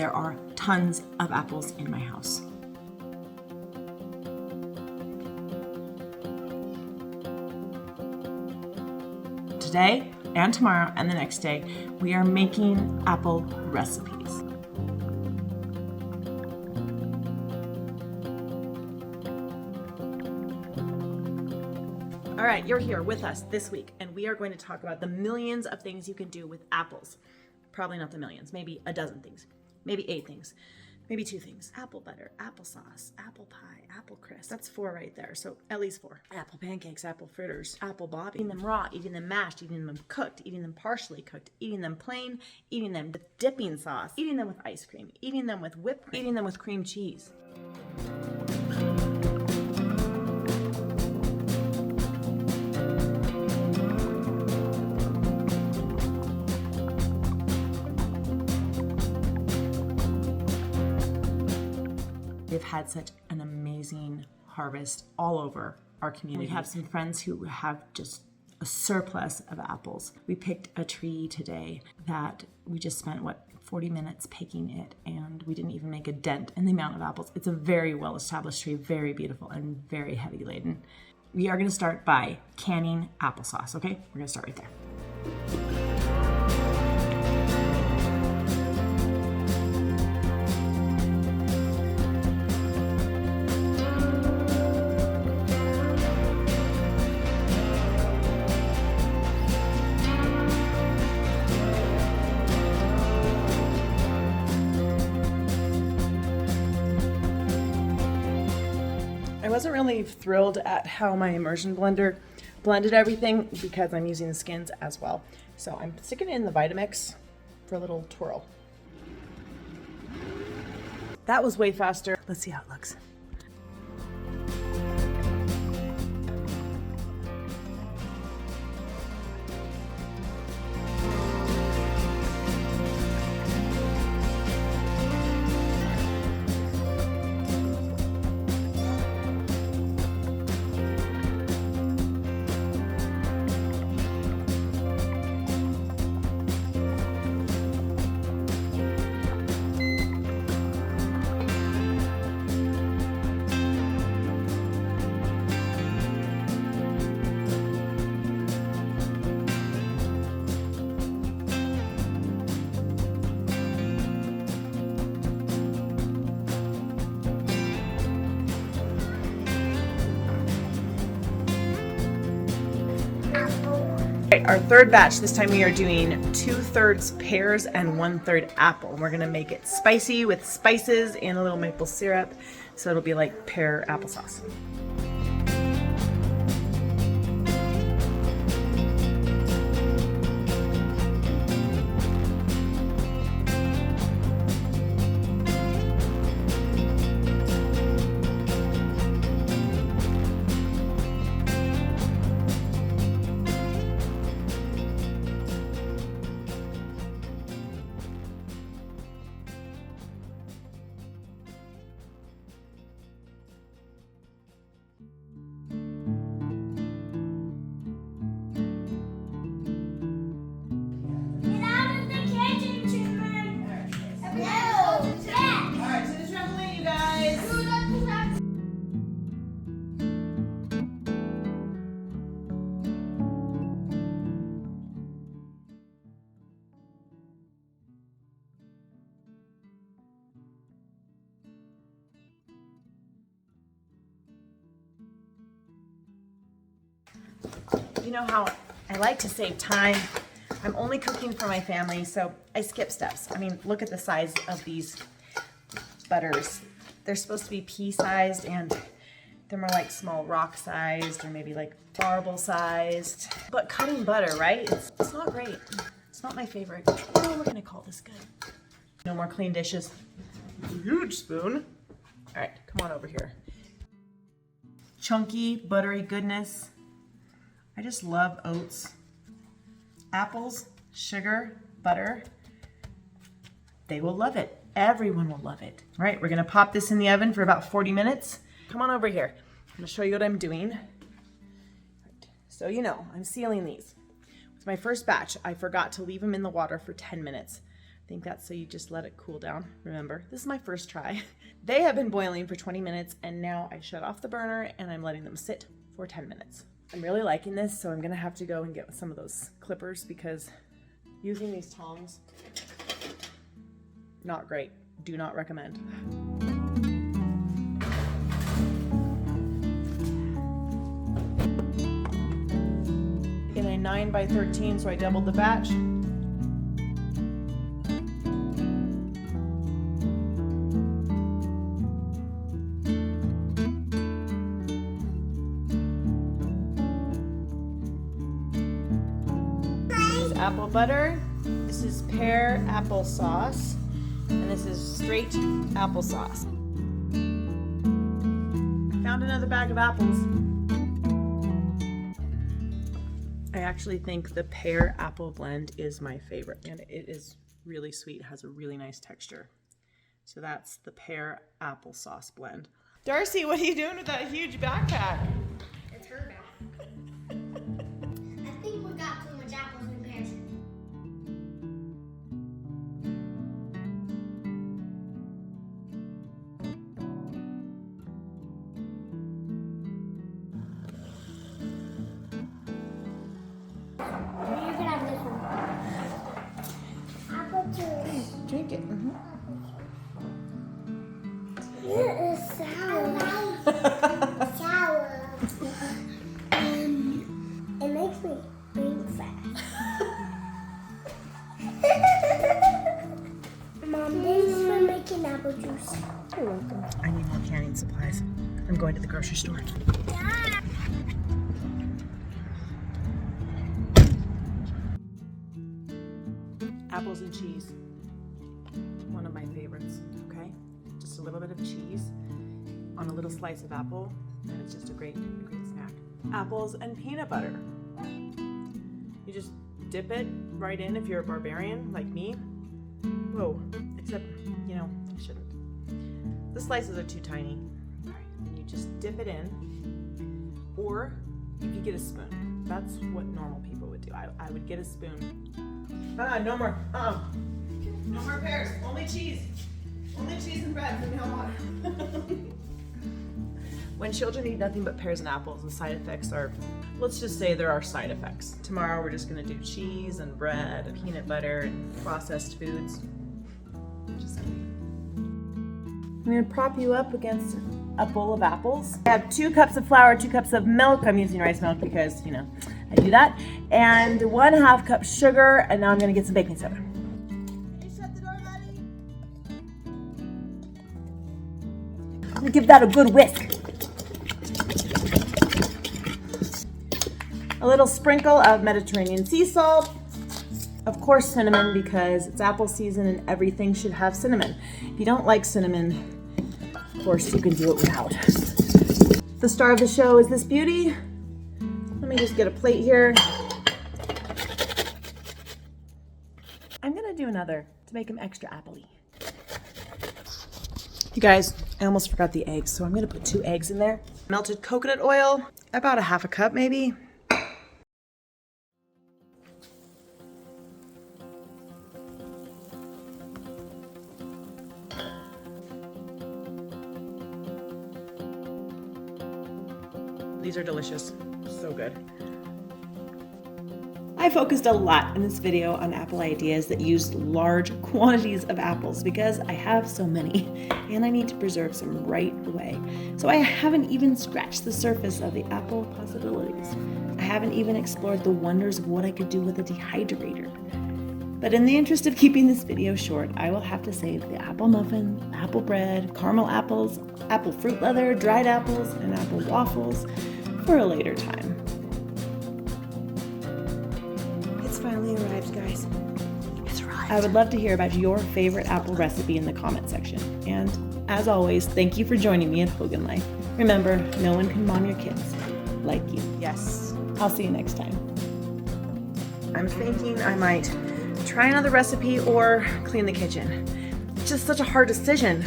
there are tons of apples in my house. Today and tomorrow and the next day, we are making apple recipes. All right, you're here with us this week, and we are going to talk about the millions of things you can do with apples. Probably not the millions, maybe a dozen things, maybe 8 things, maybe 2 things. Apple butter, applesauce, apple pie, apple crisp. That's 4 right there, so at least 4. Apple pancakes, apple fritters, apple bobby. Eating them raw, eating them mashed, eating them cooked, eating them partially cooked, eating them plain, eating them with dipping sauce, eating them with ice cream, eating them with whipped cream, eating them with cream cheese. We've had such an amazing harvest all over our community. We have some friends who have just a surplus of apples. We picked a tree today that we just spent, 40 minutes picking it, and we didn't even make a dent in the amount of apples. It's a very well-established tree, very beautiful and very heavy laden. We are gonna start by canning applesauce, okay? We're gonna start right there. I wasn't really thrilled at how my immersion blender blended everything because I'm using the skins as well. So I'm sticking it in the Vitamix for a little twirl. That was way faster. Let's see how it looks. Our third batch, this time we are doing 2/3 pears and 1/3 apple. We're gonna make it spicy with spices and a little maple syrup, so it'll be like pear applesauce. You know how I like to save time. I'm only cooking for my family, so I skip steps. I mean, look at the size of these butters. They're supposed to be pea-sized, and they're more like small rock-sized or maybe like marble sized. But cutting butter, right? It's not great. It's not my favorite. Oh, we're gonna call this good. No more clean dishes. Huge spoon. All right, come on over here. Chunky, buttery goodness. I just love oats. Apples, sugar, butter. They will love it. Everyone will love it. All right, we're gonna pop this in the oven for about 40 minutes. Come on over here. I'm gonna show you what I'm doing. Right. So you know, I'm sealing these. With my first batch, I forgot to leave them in the water for 10 minutes. think that's so you just let it cool down. Remember, this is my first try. They have been boiling for 20 minutes and now I shut off the burner and I'm letting them sit for 10 minutes. I'm really liking this, so I'm gonna have to go and get some of those clippers because using these tongs, not great. Do not recommend. In a 9x13, so I doubled the batch. Apple butter. This is pear applesauce, and this is straight applesauce. Found another bag of apples. I actually think the pear apple blend is my favorite, and it is really sweet. It has a really nice texture. So that's the pear applesauce blend. Darcy, what are you doing with that huge backpack? It's her back. I think we got too much apples and pears. You can have this one. Apple juice. Drink it. Mm-hmm. It is sour. Sour. It makes me think fast. Mom, thanks for making apple juice. You're welcome. I need more canning supplies. I'm going to the grocery store. Apples and cheese. One of my favorites, okay? Just a little bit of cheese on a little slice of apple, and it's just a great snack. Apples and peanut butter. You just dip it right in if you're a barbarian like me. Whoa, except, you know, I shouldn't. The slices are too tiny. All right, and you just dip it in, or you could get a spoon. That's what normal people would do. I would get a spoon. No more. No more pears. Only cheese. Only cheese and bread from now on. When children eat nothing but pears and apples, the side effects are, let's just say there are side effects. Tomorrow we're just gonna do cheese and bread and peanut butter and processed foods. Just I'm gonna prop you up against a bowl of apples. I have 2 cups of flour, 2 cups of milk. I'm using rice milk because, you know, I do that. And 1/2 cup sugar, and now I'm gonna get some baking soda. Can you shut the door, Maddie? I'm gonna give that a good whisk. A little sprinkle of Mediterranean sea salt. Of course, cinnamon, because it's apple season and everything should have cinnamon. If you don't like cinnamon, of course, you can do it without. The star of the show is this beauty. Let me just get a plate here. I'm gonna do another to make them extra appley. You guys, I almost forgot the eggs, so I'm gonna put 2 eggs in there. Melted coconut oil, about 1/2 cup maybe. These are delicious, so good. I focused a lot in this video on apple ideas that used large quantities of apples because I have so many and I need to preserve some right away. So I haven't even scratched the surface of the apple possibilities. I haven't even explored the wonders of what I could do with a dehydrator. But in the interest of keeping this video short, I will have to save the apple muffin, apple bread, caramel apples, apple fruit leather, dried apples, and apple waffles for a later time. It's finally arrived, guys. It's arrived. I would love to hear about your favorite apple recipe in the comment section. And as always, thank you for joining me at Hogan Life. Remember, no one can mom your kids like you. Yes. I'll see you next time. I'm thinking I might try another recipe or clean the kitchen. It's just such a hard decision.